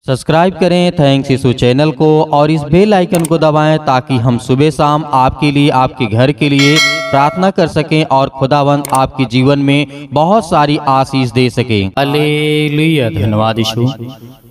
Subscribe करें thanks यीशु channel को और इस बेल आइकन को दबाएं ताकि हम सुबह शाम आपके लिए आपके घर के लिए प्रार्थना कर सकें और खुदावंद आपके जीवन में बहुत सारी आशीष दे सकें। हालेलुया। धन्यवाद यीशु,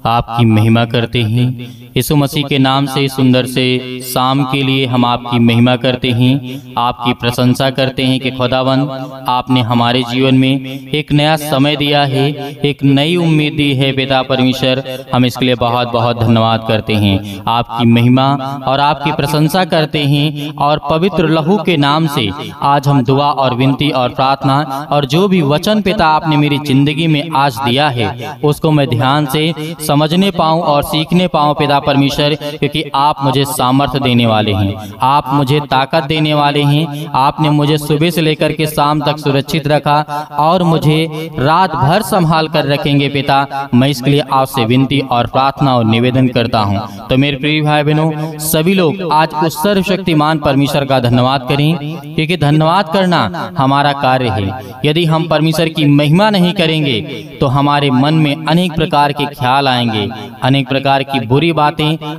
आपकी महिमा करते हैं। यीशु मसीह के नाम से सुंदर से शाम के लिए हम आपकी महिमा करते हैं, आपकी प्रशंसा करते हैं कि खुदावंद आपने हमारे जीवन में एक नया समय दिया है, एक नई उम्मीद दी है। पिता परमेश्वर, हम इसके लिए बहुत बहुत धन्यवाद करते हैं। आपकी महिमा और आपकी प्रशंसा करते हैं और पवित्र लहू के नाम से आज हम दुआ और विनती और प्रार्थना और जो भी वचन पिता आपने मेरी जिंदगी में आज दिया है उसको मैं ध्यान से समझने पाऊं और सीखने पाऊं पिता परमेश्वर, क्योंकि आप मुझे सामर्थ्य देने वाले हैं, आप मुझे ताकत देने वाले हैं। आपने मुझे सुबह से लेकर के शाम तक सुरक्षित रखा और मुझे रात भर संभाल कर रखेंगे पिता। मैं इसके लिए आपसे विनती और प्रार्थना और निवेदन करता हूं। तो मेरे प्रिय भाई बहनों, सभी लोग आज उस सर्वशक्तिमान परमेश्वर का धन्यवाद करें, क्योंकि धन्यवाद करना हमारा कार्य है। यदि हम परमेश्वर की महिमा नहीं करेंगे तो हमारे मन में अनेक प्रकार के ख्याल आएंगे, अनेक प्रकार की बुरी बातें,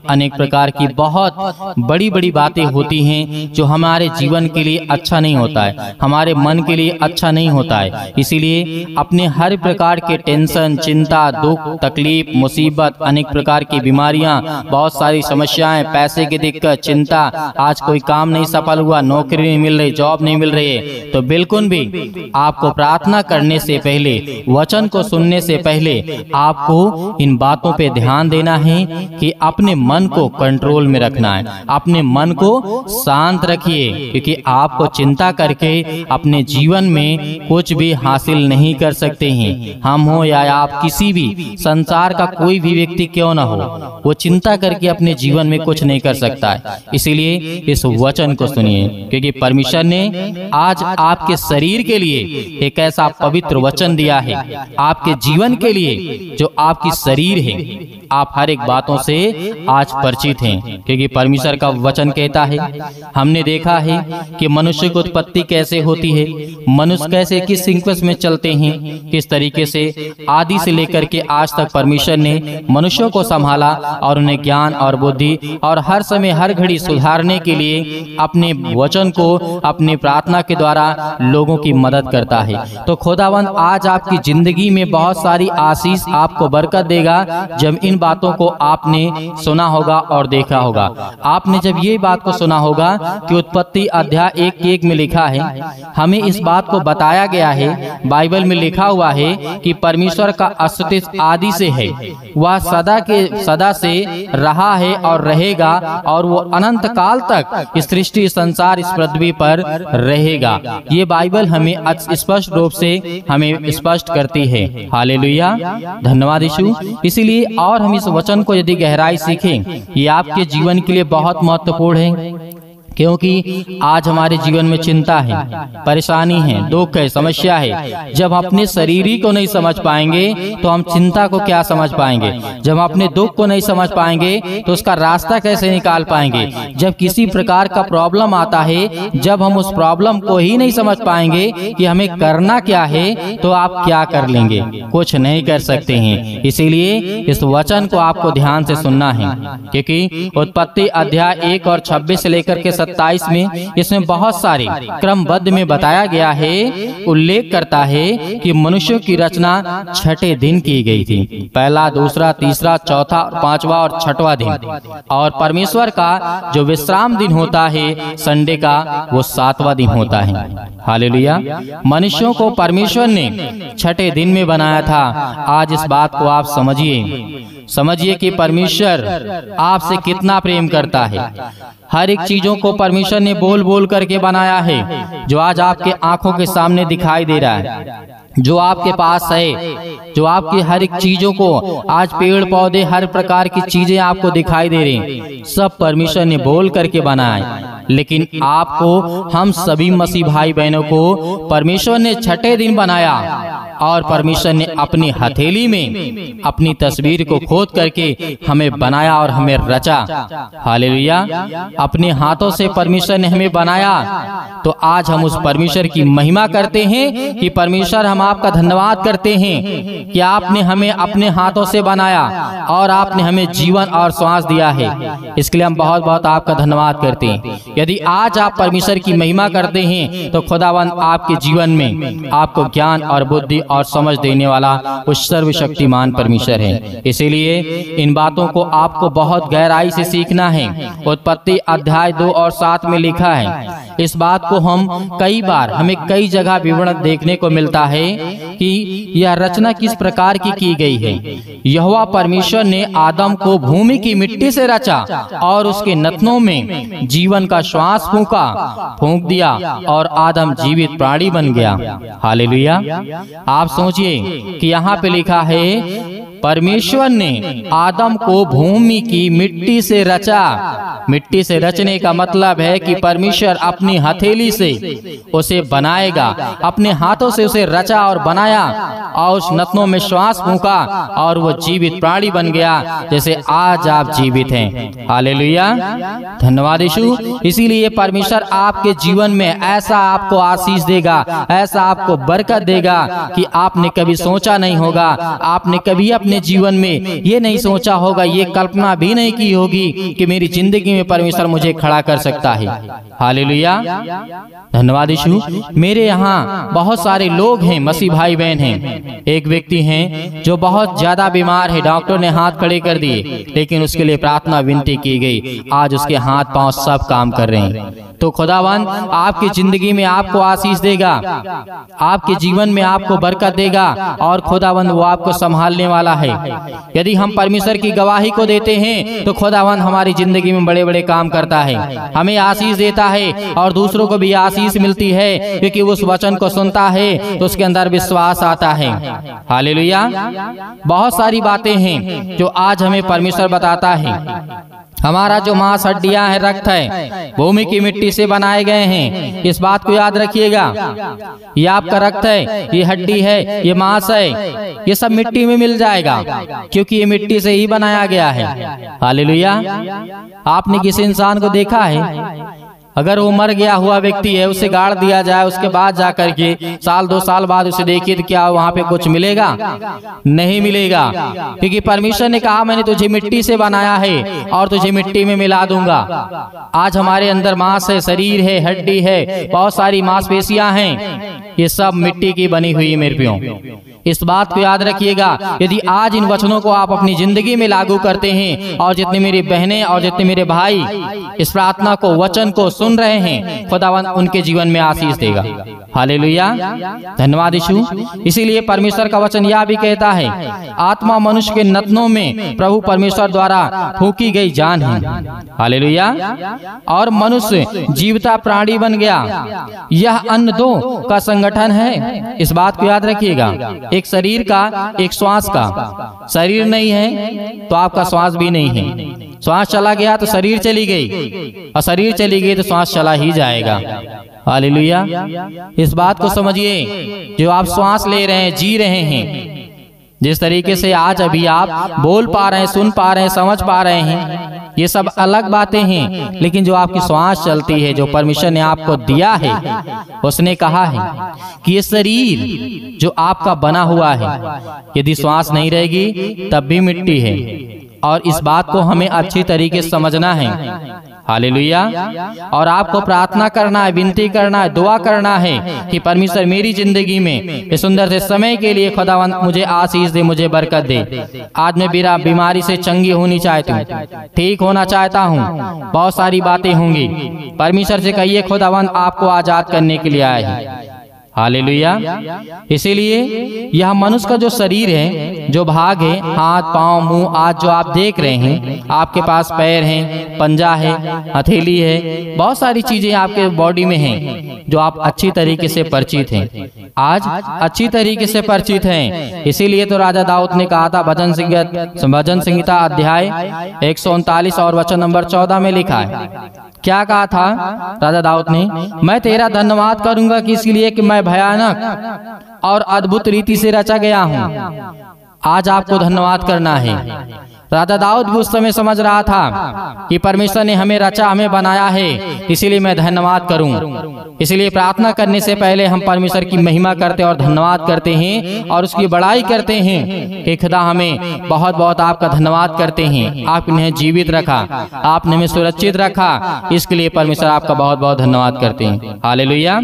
अनेक प्रकार की बहुत बड़ी बड़ी बातें होती हैं जो हमारे जीवन के लिए अच्छा नहीं होता है, हमारे मन के लिए अच्छा नहीं होता है। इसीलिए अपने हर प्रकार के टेंशन, चिंता, दुख, तकलीफ, मुसीबत, अनेक प्रकार की बीमारियां, बहुत सारी समस्याएं, पैसे की दिक्कत, चिंता, आज कोई काम नहीं सफल हुआ, नौकरी नहीं मिल रही, जॉब नहीं मिल रही है, तो बिल्कुल भी आपको प्रार्थना करने से पहले, वचन को सुनने से पहले आपको इन बातों पे ध्यान देना है कि अपने मन को कंट्रोल में रखना है, अपने मन को शांत रखिए, क्योंकि आपको चिंता करके अपने जीवन में कुछ भी हासिल नहीं कर सकते हैं। हम हो या आप, किसी भी संसार का कोई भी व्यक्ति क्यों ना हो, वो चिंता करके अपने जीवन में कुछ नहीं कर सकता है। इसीलिए इस वचन को सुनिए, क्योंकि परमेश्वर ने आज आपके शरीर के लिए एक ऐसा पवित्र वचन दिया है, आपके जीवन के लिए जो आपकी शरीर है। आप हर एक बातों से आज परिचित हैं, क्योंकि परमेश्वर का वचन कहता है, हमने देखा है कि मनुष्य की उत्पत्ति कैसे होती है, मनुष्य कैसे किस सीक्वेंस में चलते हैं, किस तरीके से आदि से लेकर के आज तक परमेश्वर ने मनुष्यों को संभाला और उन्हें ज्ञान और बुद्धि और हर समय हर घड़ी सुधारने के लिए अपने वचन को अपनी प्रार्थना के द्वारा लोगों की मदद करता है। तो खुदावंद आज आपकी जिंदगी में बहुत सारी आशीष आपको बरकत देगा जब इन बातों को आपने सुना होगा और देखा होगा। आपने जब ये बात को सुना होगा कि उत्पत्ति अध्याय 1:1 में लिखा है, हमें इस बात को बताया गया है, बाइबल में लिखा हुआ है कि परमेश्वर का अस्तित्व आदि से है, वह सदा से रहा है और रहेगा और वो अनंत काल तक इस सृष्टि संसार इस पृथ्वी पर रहेगा। ये बाइबल हमें स्पष्ट रूप से हमें स्पष्ट करती है। हालेलुया, धन्यवाद यीशु। इसीलिए और हम इस वचन को यदि गहराई सीखें, ये आपके जीवन के लिए बहुत महत्वपूर्ण है, क्योंकि आज हमारे जीवन में चिंता है, परेशानी है, दुख है, समस्या है। जब अपने शरीर ही को नहीं समझ पाएंगे तो हम चिंता को क्या समझ पाएंगे? जब हम अपने दुख को नहीं समझ पाएंगे तो उसका रास्ता कैसे निकाल पाएंगे? जब किसी प्रकार का प्रॉब्लम आता है, जब हम उस प्रॉब्लम को ही नहीं समझ पाएंगे कि हमें करना क्या है, तो आप क्या कर लेंगे? कुछ नहीं कर सकते हैं। इसीलिए इस वचन को आपको ध्यान से सुनना है, क्योंकि उत्पत्ति अध्याय 1 और 26 से लेकर के 27 में इसमें बहुत सारे क्रमबद्ध में बताया गया है, उल्लेख करता है कि मनुष्य की रचना 6ठे दिन की गई थी। पहला, दूसरा, तीसरा, चौथा, पांचवा और छठवां दिन। और परमेश्वर का जो विश्राम दिन होता है संडे का, वो 7वां दिन होता है। हालेलुया। मनुष्यों को परमेश्वर ने 6ठे दिन में बनाया था। आज इस बात को आप समझिए कि परमेश्वर आपसे कितना प्रेम करता है। हर एक चीजों को परमेश्वर ने बोल बोल करके बनाया है, जो आज आपके आंखों के सामने दिखाई दे रहा है, जो आपके पास है, जो आपकी हर एक चीजों को आज पेड़ पौधे हर प्रकार की चीजें आपको दिखाई दे रही हैं, सब परमेश्वर ने बोल करके बनाया है। लेकिन आपको, हम सभी मसीह भाई बहनों को परमेश्वर ने 6ठे दिन बनाया। और परमेश्वर ने अपनी हथेली में अपनी तस्वीर को खोद करके हमें बनाया और हमें रचा। हालेलुया। अपने हाथों से परमेश्वर ने हमें बनाया, तो आज हम उस परमेश्वर की महिमा करते हैं कि परमेश्वर हम आपका धन्यवाद करते हैं कि आपने हमें अपने हाथों से बनाया और आपने हमें जीवन और श्वास दिया है। इसके लिए हम बहुत बहुत आपका धन्यवाद करते हैं। यदि आज आप परमेश्वर की महिमा करते हैं तो खुदावंद आपके जीवन में आपको ज्ञान और बुद्धि और समझ देने वाला उस सर्वशक्तिमान परमेश्वर है। इसीलिए इन बातों को आपको बहुत गहराई से सीखना है। उत्पत्ति अध्याय 2 और 7 में लिखा है। इस बात को हम कई बार हमें कई जगह विवरण देखने को मिलता है कि यह रचना किस प्रकार की गई है। यहोवा परमेश्वर ने आदम को भूमि की मिट्टी से रचा और उसके नथनों में जीवन का श्वास फूंक दिया और आदम जीवित प्राणी बन गया। हालेलुया। आप सोचिए कि यहाँ पे लिखा है परमेश्वर ने आदम को भूमि की मिट्टी से रचा। मिट्टी से रचने का मतलब है कि परमेश्वर अपनी हथेली से उसे बनाएगा, अपने हाथों से उसे रचा और बनाया और उस नथनों में श्वास फूंका और वो जीवित प्राणी बन गया, जैसे आज आप जीवित हैं। हालेलुया। धन्यवाद यीशु। इसीलिए परमेश्वर आपके जीवन में ऐसा आपको आशीष देगा, ऐसा आपको बरकत देगा कि आपने कभी सोचा नहीं होगा। आपने कभी अपने जीवन में ये नहीं सोचा होगा, ये कल्पना भी नहीं की होगी कि मेरी जिंदगी में परमेश्वर मुझे खड़ा कर सकता है। हालेलुया। धन्यवाद यीशु। मेरे यहाँ बहुत सारे लोग हैं, मसीह भाई बहन हैं। एक व्यक्ति हैं जो बहुत ज्यादा बीमार है, डॉक्टर ने हाथ खड़े कर दिए, लेकिन उसके लिए प्रार्थना विनती की गई। आज उसके हाथ पांव सब काम कर रहे हैं। तो खुदावंद आपकी जिंदगी में आपको आशीष देगा, आपके जीवन में आपको बरकत देगा और खुदावंद वो आपको संभालने वाला है। यदि हम परमेश्वर की गवाही को देते हैं तो खुदावंद हमारी जिंदगी में बड़े बड़े काम करता है, हमें आशीष देता है और दूसरों को भी आशीष मिलती है, क्योंकि उस वचन को सुनता है तो उसके अंदर विश्वास आता है। हालेलुया। बहुत सारी बातें हैं जो आज हमें परमेश्वर बताता है। हमारा जो मांस हड्डियां है, रक्त है, भूमि की मिट्टी से बनाए गए हैं। इस बात को याद रखिएगा। ये आपका रक्त है, ये हड्डी है, ये मांस है, ये सब मिट्टी में मिल जाएगा, क्योंकि ये मिट्टी से ही बनाया गया है। हालेलुया। आपने किसी इंसान को देखा है, अगर वो मर गया हुआ व्यक्ति है, उसे गाड़ दिया जाए, उसके बाद जाकर के 1-2 साल बाद उसे देखिए तो क्या वहाँ पे कुछ मिलेगा? नहीं मिलेगा, क्योंकि परमेश्वर ने कहा मैंने तुझे मिट्टी से बनाया है और तुझे मिट्टी में मिला दूंगा। आज हमारे अंदर मांस है, शरीर है, हड्डी है, बहुत सारी मांसपेशियां हैं, ये सब मिट्टी की बनी हुई मेरे प्रियो। इस बात को याद रखिएगा। यदि आज इन वचनों को आप अपनी जिंदगी में लागू करते हैं, और जितने मेरी बहनें और जितने मेरे भाई इस प्रार्थना को, वचन को सुन रहे हैं, खुदावंद उनके जीवन में आशीष देगा। हालेलुया। धन्यवाद यीशु। इसीलिए परमेश्वर का वचन यह भी कहता है, आत्मा मनुष्य के नथनों में प्रभु परमेश्वर द्वारा फूंकी गई जान है। हालेलुया। और मनुष्य जीवता प्राणी बन गया। यह अन्न दो का संगठन है। इस बात को याद रखिएगा। एक शरीर का, एक श्वास का। शरीर नहीं है तो आपका श्वास भी नहीं है। श्वास चला गया तो शरीर चली गई, और शरीर चली गई तो श्वास चला ही जाएगा। हालेलुया। इस बात को समझिए। जो आप श्वास ले रहे हैं, जी रहे हैं, जिस तरीके से आज अभी आप बोल पा रहे हैं, सुन पा रहे हैं, समझ पा रहे हैं, ये सब अलग बातें हैं। लेकिन जो आपकी श्वास चलती है, जो परमेश्वर ने आपको दिया है, उसने कहा है कि ये शरीर जो आपका बना हुआ है, यदि श्वास नहीं रहेगी तब भी मिट्टी है। और इस बात को हमें अच्छी तरीके से समझना है। हालेलुया। और आपको प्रार्थना करना है, विनती करना है, दुआ करना है कि परमेश्वर मेरी जिंदगी में इस सुंदर से समय के लिए खुदावंद मुझे आशीष दे, मुझे बरकत दे। आज मैं बीमारी से चंगी होनी चाहती हूँ, ठीक होना चाहता हूँ। बहुत सारी बातें होंगी, परमेश्वर से कहिए खुदावंद आपको आजाद करने के लिए आए हैं। हालेलुया। इसीलिए यह मनुष्य का जो शरीर है, जो भाग है, हाथ, पांव, मुंह, आज जो आप देख रहे हैं, आपके पास पैर हैं, पंजा है, हथेली है, बहुत सारी चीजें आपके बॉडी में हैं जो आप अच्छी तरीके से परिचित हैं, आज अच्छी तरीके से परिचित हैं। इसीलिए तो राजा दाऊद ने कहा था, भजन संहिता अध्याय 139 और वचन नंबर 14 में लिखा है, क्या कहा था राजा दाऊद ने? मैं तेरा धन्यवाद करूंगा कि इसलिए कि मैं मैं भयानक और अद्भुत रीति से रचा गया हूँ। आज आपको धन्यवाद करना है। राजा दाऊद भी उस समय समझ रहा था कि परमेश्वर ने हमें रचा, हमें बनाया है, इसीलिए मैं धन्यवाद करूं। इसलिए प्रार्थना करने से पहले हम परमेश्वर की महिमा करते और धन्यवाद करते हैं और उसकी बड़ाई करते हैं कि खुदा हमें बहुत बहुत आपका धन्यवाद करते हैं। आपने जीवित रखा, आपने हमें सुरक्षित रखा, इसके लिए परमेश्वर आपका बहुत बहुत धन्यवाद करते हैं। हालेलुया।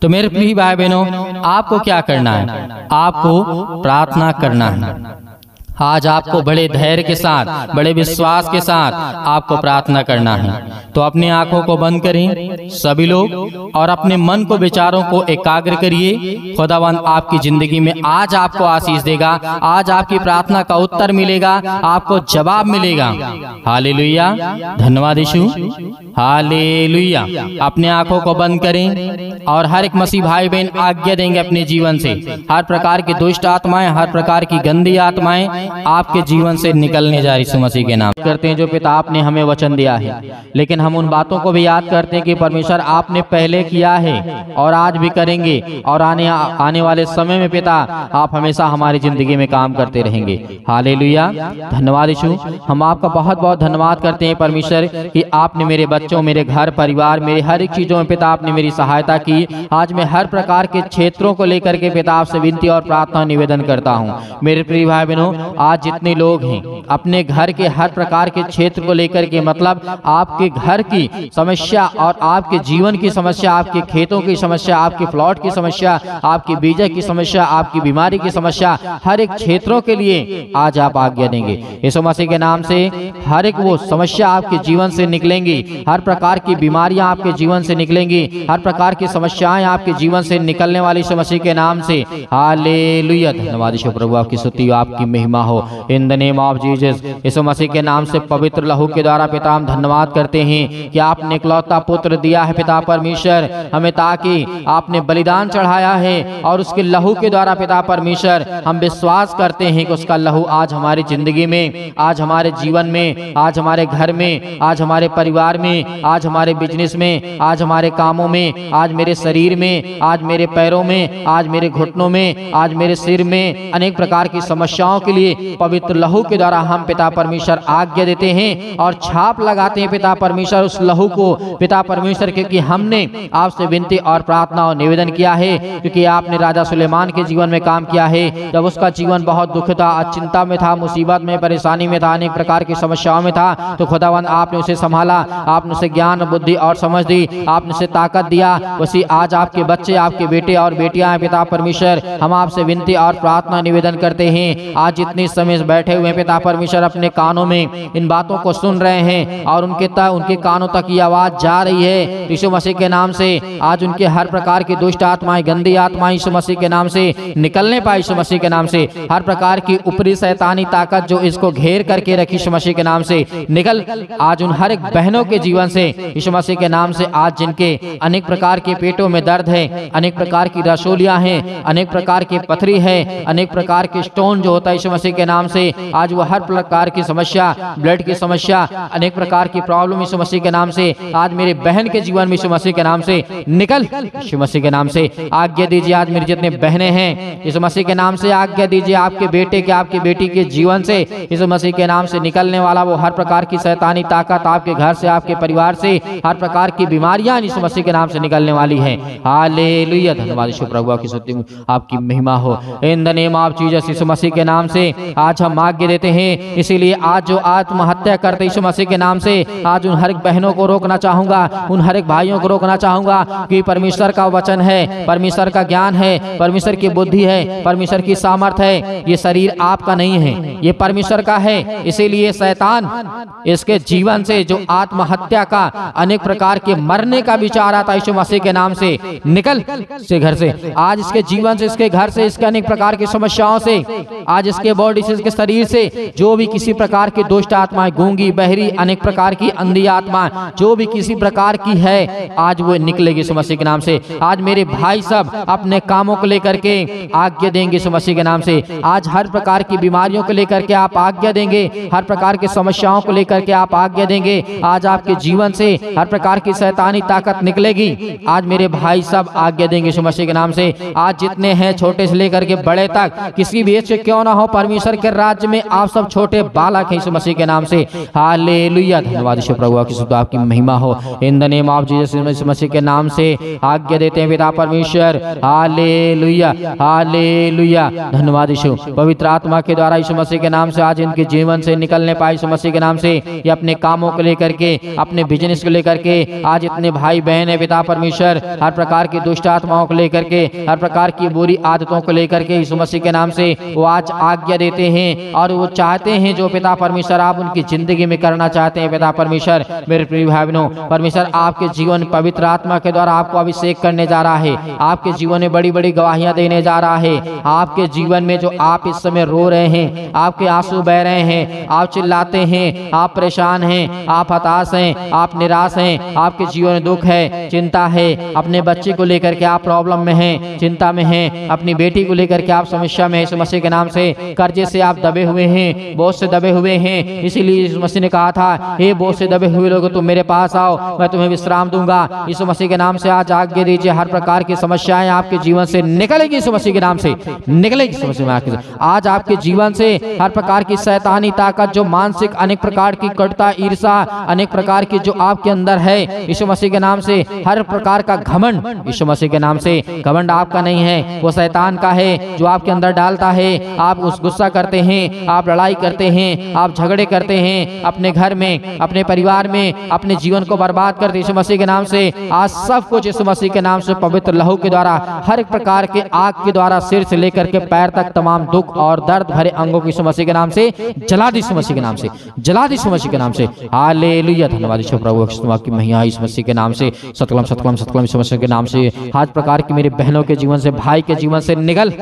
तो मेरे प्रिय भाई बहनों, आपको क्या करना है? आपको प्रार्थना करना है। आज आपको बड़े धैर्य के साथ, बड़े विश्वास के साथ आपको प्रार्थना करना है। तो अपनी आंखों को बंद करें सभी लोग और अपने मन को, विचारों को एकाग्र करिए। खुदावंद आपकी जिंदगी में आज आपको आशीष देगा, आज आपकी प्रार्थना का उत्तर मिलेगा, आपको जवाब मिलेगा। हालेलुया, धन्यवाद यीशु, हालेलुया। अपने आंखों को बंद करें और हर एक मसीह भाई बहन आज्ञा देंगे अपने जीवन से हर प्रकार की दुष्ट आत्माएं, हर प्रकार की गंदी आत्माएं आपके जीवन से निकलने जा रही। यीशु मसीह के नाम करते हैं जो पिता आपने हमें वचन दिया है, लेकिन हम उन बातों को भी याद करते हैं कि परमेश्वर आपने पहले किया है और आज भी करेंगे और आने वाले समय में पिता आप हमेशा हमारी जिंदगी में काम करते रहेंगे। हालेलुया, धन्यवाद यीशु। हम आपका बहुत बहुत धन्यवाद करते हैं परमेश्वर कि आपने मेरे बच्चों, मेरे घर परिवार, मेरे हर एक चीजों में पिता आपने मेरी सहायता की। आज मैं हर प्रकार के क्षेत्रों को लेकर के पिता आपसे विनती और प्रार्थना निवेदन करता हूँ। मेरे प्रिय भाई बहनों, आज जितने लोग हैं अपने घर के हर प्रकार के क्षेत्र को लेकर के, मतलब आपके घर की समस्या और आपके जीवन की समस्या, आपके खेतों की समस्या, आपके प्लॉट की समस्या, आपकी बीजा की समस्या, आपकी बीमारी की समस्या, हर एक क्षेत्रों के लिए आज आप आज्ञा देंगे। यीशु मसीह के नाम से हर एक वो समस्या आपके जीवन से निकलेंगी, हर प्रकार की बीमारियां आपके जीवन से निकलेंगी, हर प्रकार की समस्याएं आपके जीवन से निकलने वाली यीशु मसीह के नाम से। हालेलुया, धन्यवाद यीशु प्रभु, आपकी स्तुति, आपकी महिमा हो in the name of Jesus. यीशु मसीह के नाम से पवित्र लहू के द्वारा पिता हम धन्यवाद करते हैं कि आपने इकलौता पुत्र दिया है पिता परमेश्वर हमें, ताकि आपने बलिदान चढ़ाया है और उसके लहू के द्वारा पिता परमेश्वर हम विश्वास करते हैं कि उसका लहू आज हमारी जिंदगी में, आज हमारे जीवन में, आज हमारे घर में, आज हमारे परिवार में, आज हमारे बिजनेस में, आज हमारे कामों में, आज मेरे शरीर में, आज मेरे पैरों में, आज मेरे घुटनों में, आज मेरे सिर में, अनेक प्रकार की समस्याओं के लिए पवित्र लहू के द्वारा हम पिता परमेश्वर आज्ञा देते हैं और छाप लगाते हैं पिता परमेश्वर उस लहू को पिता परमेश्वर, क्योंकि हमने आपसे विनती और प्रार्थना और निवेदन किया है, क्योंकि आपने राजा सुलेमान के जीवन में काम किया है। जब उसका जीवन बहुत दुख था, चिंता में था, मुसीबत में, परेशानी में था, अनेक प्रकार की समस्याओं में था, तो खुदावंद आपने उसे संभाला, आपने उसे ज्ञान, बुद्धि और समझ दी, आपने उसे ताकत दिया। उसी आज आपके बच्चे, आपके बेटे और बेटियां हैं पिता परमेश्वर, हम आपसे विनती और प्रार्थना निवेदन करते हैं। आज जितने समय बैठे हुए पिता परमेश्वर अपने कानों में इन बातों को सुन रहे हैं और उनके कानों तक ये आवाज जा रही है, यीशु मसीह के नाम से आज उनके हर प्रकार की दुष्ट आत्माएं, गंदी आत्माएं यीशु मसीह के नाम से निकलने पाए। यीशु मसीह के नाम से हर प्रकार की ऊपरी शैतानी ताकत जो इसको घेर करके रखी, यीशु मसीह के नाम से निकल आज उन हर एक बहनों के जीवन से यीशु मसीह के नाम से। आज जिनके अनेक प्रकार के पेटों में दर्द है, अनेक प्रकार की रसोलियां हैं, अनेक प्रकार की पथरी है, अनेक प्रकार के स्टोन जो होता है यीशु मसीह के नाम से, आज वो हर प्रकार की समस्या, ब्लड की समस्या, अनेक प्रकार की प्रॉब्लम यीशु मसीह के नाम से आज मेरे बहन के जीवन में यीशु मसीह के नाम से निकल। यीशु मसीह के नाम से आज्ञा दीजिए, आज मेरी जितने बहनें हैं यीशु मसीह के नाम से आज्ञा दीजिए, आपके बेटे के, आपकी बेटी के जीवन से यीशु मसीह के नाम से निकलने वाला वो हर प्रकार की शैतानी ताकत आपके घर से, आपके परिवार से, हर प्रकार की बीमारियां यीशु मसीह के नाम से निकलने वाली है। हालेलुया, धन्यवाद यीशु प्रभु, आपकी स्तुति, आपकी महिमा हो in the name of Jesus. यीशु मसीह के नाम से आज हम आज्ञा देते हैं। इसीलिए आज जो आत्महत्या करते यीशु मसीह के नाम से, आज उन हर एक बहनों को रोकना चाहूंगा, उन हर एक भाइयों को रोकना चाहूंगा कि परमेश्वर का वचन है, परमेश्वर का ज्ञान है, परमेश्वर की बुद्धि है, परमेश्वर की सामर्थ्य है। ये शरीर आपका नहीं है, ये परमेश्वर का है। इसीलिए शैतान इसके जीवन से जो आत्महत्या का, अनेक प्रकार के मरने का विचार आता है यीशु मसीह के नाम से निकल से घर से, आज इसके जीवन से, इसके घर से, इसके अनेक प्रकार की समस्याओं से, आज इसके बॉडी बॉडी से, इसके शरीर से जो भी किसी प्रकार की दुष्ट आत्माएं, गूंगी, बहरी, अनेक प्रकार की अंधी आत्मा जो भी किसी प्रकार की है, आज वो निकलेगी यीशु मसीह के नाम से। आज मेरे भाई सब अपने कामों को लेकर के आज्ञा देंगे यीशु मसीह के नाम से। आज हर प्रकार की बीमारियों को लेकर के आप आज्ञा देंगे, हर प्रकार की समस्याओं को लेकर के आप आज्ञा देंगे। आज आपके जीवन से हर प्रकार की शैतानी ताकत निकलेगी। आज मेरे भाई सब आज्ञा देंगे यीशु मसीह के नाम से। आज जितने हैं छोटे से लेकर के बड़े तक, किसी भी एज से क्यों ना हो, परमेश्वर के राज्य में आप सब छोटे बालक हैं यीशु मसीह के नाम से। हालेलुया, धन्यवाद यीशु प्रभु की शुद्ध आपकी महिमा हो। In the name of Jesus यीशु मसीह के नाम से आज्ञा देते हैं पिता परमेश्वर। हालेलुया, हालेलुया, धन्यवाद यीशु। पवित्र आत्मा के द्वारा यीशु मसीह के नाम से आज इनके जीवन से निकलने पाए यीशु मसीह के नाम से। ये अपने कामों को लेकर के, अपने बिजनेस को लेकर के, आज इतने भाई बहन है पिता परमेश्वर, हर प्रकार की दुष्ट आत्माओं को लेकर के, हर प्रकार की बुरी आदतों को लेकर के यीशु मसीह के नाम से वो आज आज्ञा देते हैं और वो चाहते हैं जो पिता परमेश्वर आप उनकी जिंदगी में करना चाहते हैं पिता परमेश्वर। मेरे प्रिय भाई बहनों, परमेश्वर आपके जीवन पवित्र आत्मा के द्वारा आपको अभिषेक करने जा रहा है। आपके जीवन में बड़ी बड़ी गवाहियां देने जा रहा है। आपके जीवन में जो आप इस समय रो रहे हैं, आपके आंसू बह रहे हैं, आप चिल्लाते हैं, आप परेशान हैं, आप हताश हैं, आप निराश हैं, आपके जीवन में दुख है, चिंता है, अपने बच्चे को लेकर के आप प्रॉब्लम में हैं, चिंता में हैं, अपनी बेटी को लेकर के आप समस्या में हैं यीशु मसीह के नाम से। कर्जे से आप दबे हुए हैं, बोझ से दबे हुए हैं, इसीलिए यीशु मसीह ने कहा था, हे बोझ से दबे हुए लोग तुम मेरे पास आओ, मैं तुम्हें विश्राम दूंगा। यीशु मसीह के नाम से आज आज्ञा दीजिए, हर प्रकार की समस्याएं आपके जीवन से निकलेगी यीशु मसीह के नाम से, निकलेगी यीशु मसीह के। आज आपके जीवन से हर प्रकार की शैतानी ताकत, जो मानसिक अनेक प्रकार की कटुता, ईर्षा, अनेक प्रकार की जो आपके अंदर है यीशु मसीह के नाम से, हर प्रकार का घमंड यीशु मसीह के नाम से, घमंड आपका नहीं है, वो शैतान का है जो आपके अंदर डालता है। आप उस गुस्सा करते हैं, आप लड़ाई करते हैं, आप झगड़े करते हैं अपने घर में, अपने परिवार में, अपने जीवन को बर्बाद करते यीशु मसीह के नाम से। आज सब कुछ यीशु मसीह के नाम से पवित्र लहू के द्वारा, हर एक प्रकार के आग के द्वारा, सिर से लेकर के पैर तक तमाम दुख और दर्द भरे अंगों को यीशु मसीह के नाम से जला दी यीशु मसीह के नाम से, जला दी यीशु मसीह के नाम से। हालेलुया, धन्यवाद यीशु प्रभु की महिमा यीशु मसीह के नाम से। सतकलम सतकलम सतकलम यीशु मसीह के नाम से। हर प्रकार की मेरी बहनों के जीवन से, भाई के जीवन से निकल,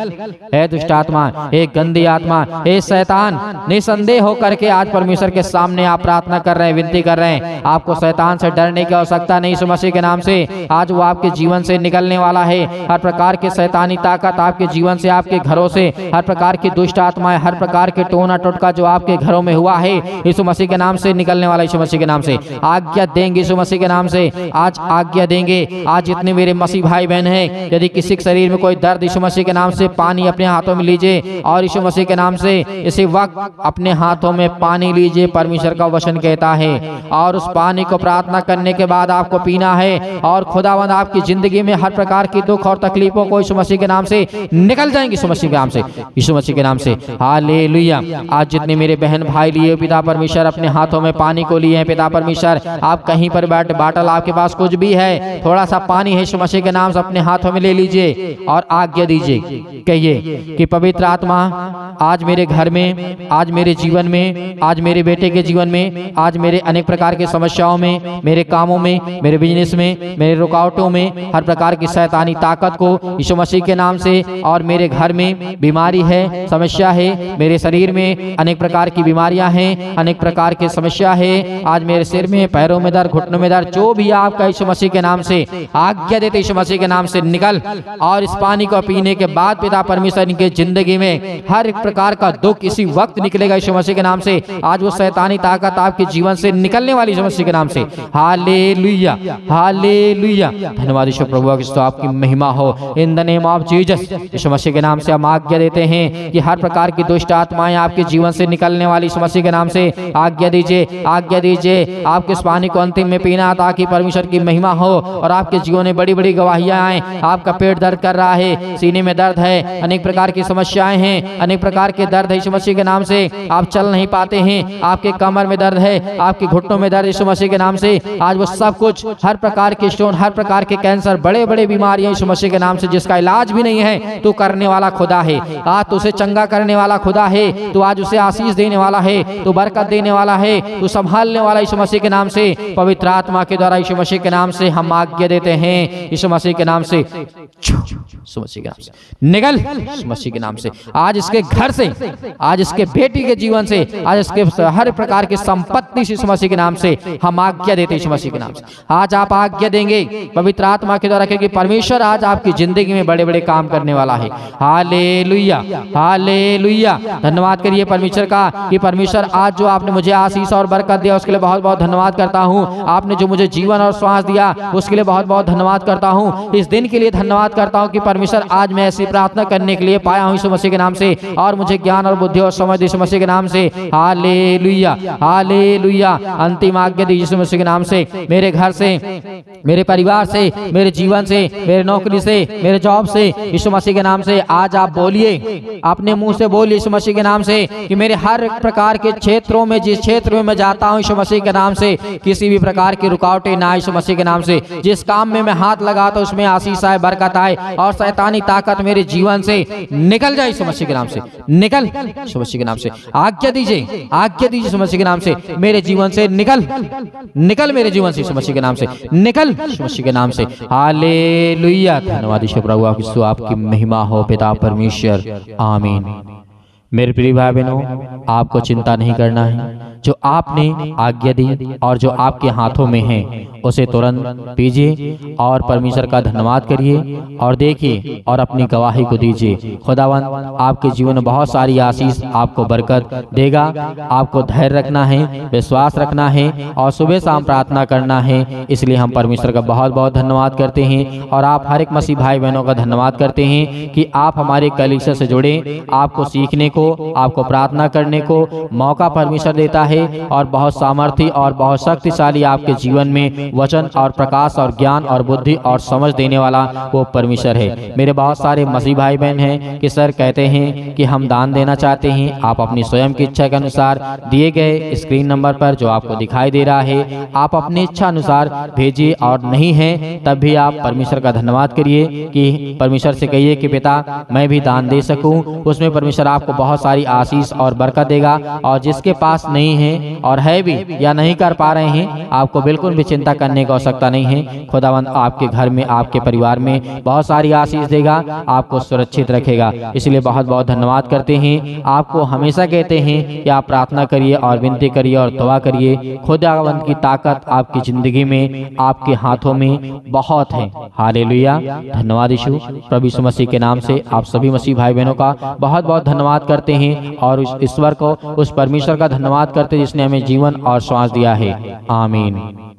है दुष्ट आत्मा, एक गंदी आत्मा, हे शैतान, निसंदेह होकर के आज परमेश्वर के सामने आप प्रार्थना कर रहे हैं, विनती कर रहे हैं। आपको शैतान से डरने की आवश्यकता नहीं यीशु मसीह के नाम से। आज वो आपके जीवन से निकलने वाला है। हर प्रकार के शैतानी ताकत आपके जीवन से, आपके घरों से, हर प्रकार की दुष्ट आत्माएं, हर प्रकार के टोना टोटका जो आपके घरों में हुआ है यीशु मसीह के नाम से निकलने वाला यीशु मसीह के नाम से। आज्ञा देंगे यीशु मसीह के नाम से, आज आज्ञा देंगे। आज जितने मेरे मसीह भाई बहन हैं, यदि किसी के शरीर में कोई दर्द, यीशु मसीह के नाम से पानी अपने हाथों में लीजिए और यीशु मसीह के नाम से इसी वक्त अपने हाथों में पानी लीजिए। परमेश्वर का वचन कहता है, और उस पानी को प्रार्थना करने के बाद आपको पीना है और खुदावंद आपकी जिंदगी में हर प्रकार की दुख और तकलीफों को यीशु मसीह के नाम से निकल जाएंगे यीशु मसीह के नाम से, यीशु मसीह के नाम से। हालेलुया। आज जितने मेरे बहन भाई लिए पिता परमेश्वर अपने हाथों में पानी को लिए हैं पिता परमेश्वर, आप कहीं पर बैठ, बाटल आपके पास कुछ भी है, थोड़ा सा पानी है यीशु मसीह के नाम से अपने हाथों में ले लीजिए और आज्ञा दीजिए। कहिए कि पवित्र आत्मा आज मेरे घर में, आज मेरे जीवन में, आज मेरे बेटे के जीवन में, आज मेरे अनेक प्रकार की समस्याओं में, मेरे कामों में, मेरे बिजनेस में, मेरे रुकावटों में, हर प्रकार की शैतानी ताकत को यीशु मसीह के नाम से, और मेरे घर में बीमारी है, समस्या है, मेरे शरीर में अनेक प्रकार की बीमारियां हैं, अनेक प्रकार की समस्या है, आज मेरे सिर में, पैरों में दर्द, घुटनों में दर्द, जो भी आपका यीशु मसीह के नाम से आज्ञा देते यीशु मसीह के नाम से निकल। और इस पानी को पीने के बाद पिता परमेश्वर इनके जिंदगी में हर एक प्रकार का दुख इसी वक्त निकलेगा यीशु मसीह के नाम से। आज वो शैतानी ताकत आपके जीवन से निकलने वाली यीशु मसीह के नाम से। हालेलुया, हालेलुया, धन्यवाद यीशु प्रभु की आपकी महिमा हो। In the name of Jesus यीशु मसीह के नाम से हम आज्ञा देते हैं कि हर प्रकार की दुष्ट आत्माएं आपके जीवन से निकलने वाली यीशु मसीह के नाम से आज्ञा दीजिए, आज्ञा दीजिए। आपके इस पानी को अंतिम में पीना ताकि परमेश्वर की महिमा हो और आपके जीवन में बड़ी बड़ी गवाहियां आए। आपका पेट दर्द कर रहा है, सीने में दर्द है, अनेक प्रकार की समस्याएं हैं, अनेक प्रकार के दर्द है यीशु मसीह के नाम से, आप चल नहीं पाते हैं, आपके कमर में दर्द है, आपके घुटनों में दर्द यीशु मसीह के नाम से। आज वो सब कुछ, हर प्रकार के स्टोन, हर प्रकार के कैंसर, बड़े बड़े बीमारियां यीशु मसीह के नाम से, जिसका इलाज भी नहीं है, तो करने वाला खुदा है। आज तो उसे चंगा करने वाला खुदा है, तो आज उसे आशीष देने वाला है, तो बरकत देने वाला है, तो संभालने वाला यीशु मसीह के नाम से। पवित्र आत्मा के द्वारा यीशु मसीह के नाम से हम आज्ञा देते हैं, यीशु मसीह के नाम से, यीशु मसीह के नाम से निकल, यीशु मसीह के नाम से। आज इसके घर घर से, आज इसके बेटी के जीवन से, आज इसके हर प्रकार की संपत्ति यीशु मसीह के नाम से हम आज्ञा देते यीशु मसीह के नाम से। आज आप आज्ञा देंगे पवित्र आत्मा के द्वारा, क्योंकि परमेश्वर आज आपकी जिंदगी में बड़े बड़े काम करने वाला है। Hallelujah, hallelujah. धन्यवाद करिए परमेश्वर का कि परमेश्वर आज जो आपने मुझे आशीष और बरकत दिया उसके लिए बहुत बहुत धन्यवाद करता हूँ। आपने जो मुझे जीवन और श्वास दिया उसके लिए बहुत बहुत धन्यवाद करता हूँ। इस दिन के लिए धन्यवाद करता हूँ कि परमेश्वर आज मैं ऐसी प्रार्थना करने के लिए पाया हूँ यीशु मसीह के नाम से, और मुझे ज्ञान और बुद्धि और समझ यीशु मसीह के नाम से। Hallelujah, hallelujah. अंतिम आज्ञा दी यीशु मसीह के नाम से, मेरे घर से, मेरे परिवार से, मेरे जीवन से, मेरे नौकरी से, मेरे जॉब से, यीशु मसीह के नाम से। आज आप बोलिए, अपने मुंह से बोलिए यीशु मसीह के नाम से कि मेरे हर प्रकार के क्षेत्रों में, जिस क्षेत्र में मैं जाता हूं यीशु मसीह के नाम से किसी भी प्रकार की रुकावटें ना यीशु मसीह के नाम से। जिस काम में मैं हाथ लगाता हूं उसमें आशीष आए, बरकत आए, और शैतानी ताकत मेरे जीवन से निकल जाए यीशु मसीह के नाम से। निकल यीशु मसीह के नाम से। आज्ञा दीजिए, आज्ञा दीजिए यीशु मसीह के नाम से, मेरे जीवन से निकल, निकल मेरे जीवन से यीशु मसीह के नाम से, निकल यीशु मसीह के नाम से। हालेलुया। धन्यवाद ईश्वर प्रभु, आपकी महिमा हो पिता परमेश्वर। आमीन। मेरे प्रिय भाई बहनों, आपको चिंता नहीं करना है। जो आपने आज्ञा दी और जो आपके हाथों में है उसे तुरंत पीजिए और परमेश्वर का धन्यवाद करिए और देखिए और अपनी गवाही को दीजिए। खुदावंद आपके जीवन में बहुत सारी आशीष, आपको बरकत देगा। आपको धैर्य रखना है, विश्वास रखना है और सुबह शाम प्रार्थना करना है। इसलिए हम परमेश्वर का बहुत बहुत धन्यवाद करते हैं और आप हर एक मसीह भाई बहनों का धन्यवाद करते हैं कि आप हमारे कलीसिया से जुड़े। आपको सीखने को, आपको प्रार्थना करने को मौका परमेश्वर देता है और बहुत सामर्थ्य और बहुत शक्तिशाली आपके जीवन में वचन और प्रकाश और ज्ञान और बुद्धि और समझ देने वाला वो परमेश्वर है। मेरे बहुत सारे मसीह भाई बहन हैं कि सर कहते हैं कि हम दान देना चाहते हैं। आप अपनी स्वयं की इच्छा के अनुसार दिए गए स्क्रीन नंबर पर जो आपको दिखाई दे रहा है आप अपनी इच्छा अनुसार भेजिए, और नहीं है तब भी आप परमेश्वर का धन्यवाद करिए कि परमेश्वर से कहिए कि पिता मैं भी दान दे सकूं। उसमें परमेश्वर आपको बहुत सारी आशीष और बरकत देगा। और जिसके पास नहीं है और है भी या नहीं कर पा रहे हैं, आपको बिल्कुल भी चिंता करने की आवश्यकता नहीं है। खुदावंद आपके घर में, आपके परिवार में बहुत सारी आशीष देगा, आपको सुरक्षित रखेगा। इसलिए बहुत बहुत धन्यवाद करते हैं। आपको हमेशा कहते हैं कि आप प्रार्थना करिए और विनती करिए और दुआ करिए। खुदावंद की ताकत आपकी जिंदगी में, आपके हाथों में बहुत है। हालेलुया। धन्यवाद यीशु प्रभु यीशु मसीह के नाम से आप सभी मसीह भाई बहनों का बहुत बहुत धन्यवाद करते हैं और उस ईश्वर को, उस परमेश्वर का धन्यवाद करते जिसने हमें जीवन और श्वास दिया है। आमीन।